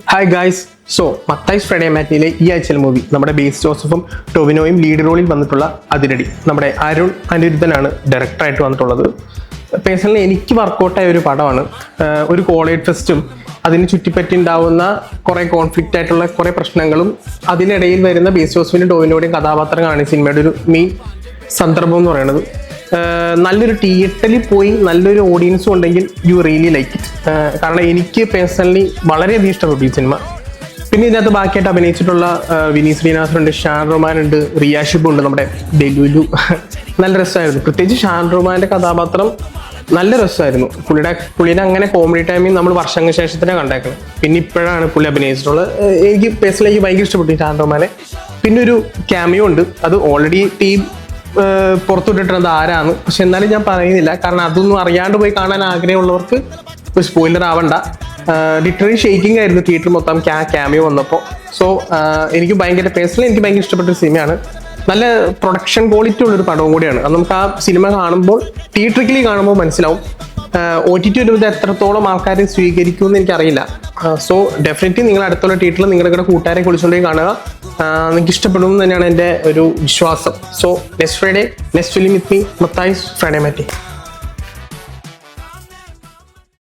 Hi guys. So മത്തായിസ് Friday മാറ്റിനിലെ ഈ ആഴ്ചയിലെ movie നമ്മുടെ ബേസ് ജോസഫും ടൊവിനോയും ലീഡ് റോളിൽ വന്നിട്ടുള്ള അതിരടി. നമ്മുടെ അരുൺ അനിരുദ്ധനാണ് ഡയറക്ടറായിട്ട് വന്നിട്ടുള്ളത്. പേഴ്സണലി എനിക്ക് വർക്കൗട്ടായ ഒരു പടമാണ്. ഒരു കോളേജ് ഫെസ്റ്റും അതിന് ചുറ്റിപ്പറ്റി ഉണ്ടാവുന്ന കുറേ കോൺഫ്ലിക്റ്റ് ആയിട്ടുള്ള കുറേ പ്രശ്നങ്ങളും അതിനിടയിൽ വരുന്ന ബേസ് ജോസഫിൻ്റെ ടൊവിനോയുടെയും കഥാപാത്രങ്ങളാണ് ഈ സിനിമയുടെ ഒരു മെയിൻ സന്ദർഭം എന്ന് പറയുന്നത്. നല്ലൊരു തിയേറ്ററിൽ പോയി നല്ലൊരു ഓഡിയൻസും ഉണ്ടെങ്കിൽ യു റിയലി ലൈക്ക് ഇറ്റ്. കാരണം എനിക്ക് പേഴ്സണലി വളരെയധികം ഇഷ്ടപ്പെട്ടു ഈ സിനിമ. പിന്നെ ഇതിനകത്ത് ബാക്കിയായിട്ട് അഭിനയിച്ചിട്ടുള്ള വിനീത് ശ്രീനിവാസനുണ്ട്, ഷാൻ റഹ്മാൻ ഉണ്ട്, റിയാഷിബ് ഉണ്ട്, നമ്മുടെ ഡെലുലു. നല്ല രസമായിരുന്നു. പ്രത്യേകിച്ച് ഷാൻ റഹ്മാൻ്റെ കഥാപാത്രം നല്ല രസമായിരുന്നു. പുള്ളിനെ അങ്ങനെ കോമഡി ടൈമിൽ നമ്മൾ വർഷങ്ങൾക്ക് ശേഷത്തിനെ കണ്ടേക്കണം. പിന്നെ ഇപ്പോഴാണ് പുള്ളി അഭിനയിച്ചിട്ടുള്ളത്. എനിക്ക് പേഴ്സണലി ഭയങ്കര ഇഷ്ടപ്പെട്ടു ഷാൻ റഹ്മാനെ. പിന്നെ ഒരു ക്യാമിയോ ഉണ്ട്, അത് ഓൾറെഡി ടീം പുറത്തുവിട്ടിട്ടുള്ളത് ആരാണ്, പക്ഷെ എന്നാലും ഞാൻ പറയുന്നില്ല. കാരണം അതൊന്നും അറിയാണ്ട് പോയി കാണാൻ ആഗ്രഹമുള്ളവർക്ക് സ്പോയിലർ ആവണ്ട. ലിറ്ററലി ഷെയ്ക്കിംഗ് ആയിരുന്നു തിയേറ്റർ മൊത്തം ക്യാമിയോ വന്നപ്പോൾ. സോ എനിക്ക് പേഴ്സണലി എനിക്ക് ഭയങ്കര ഇഷ്ടപ്പെട്ട ഒരു സിനിമയാണ്. നല്ല പ്രൊഡക്ഷൻ ക്വാളിറ്റി ഉള്ളൊരു പടവും കൂടിയാണ്. അത് നമുക്ക് ആ സിനിമ കാണുമ്പോൾ തിയേറ്ററിക്കലി കാണുമ്പോൾ മനസ്സിലാവും. OTT വരുമ്പോൾ എത്രത്തോളം ആൾക്കാർ സ്വീകരിക്കുമെന്ന് എനിക്കറിയില്ല. സോ ഡെഫിനറ്റ്ലി നിങ്ങൾ അടുത്തുള്ള തിയേറ്ററിൽ നിങ്ങളുടെ കൂട്ടുകാരെ കുളിച്ചുകൊണ്ടേ കാണുക. നിങ്ങൾക്ക് ഇഷ്ടപ്പെടും തന്നെയാണ് എൻ്റെ ഒരു വിശ്വാസം. So next Friday next film with me മത്തായിസ് ഫ്രൈഡേ മാറ്റി.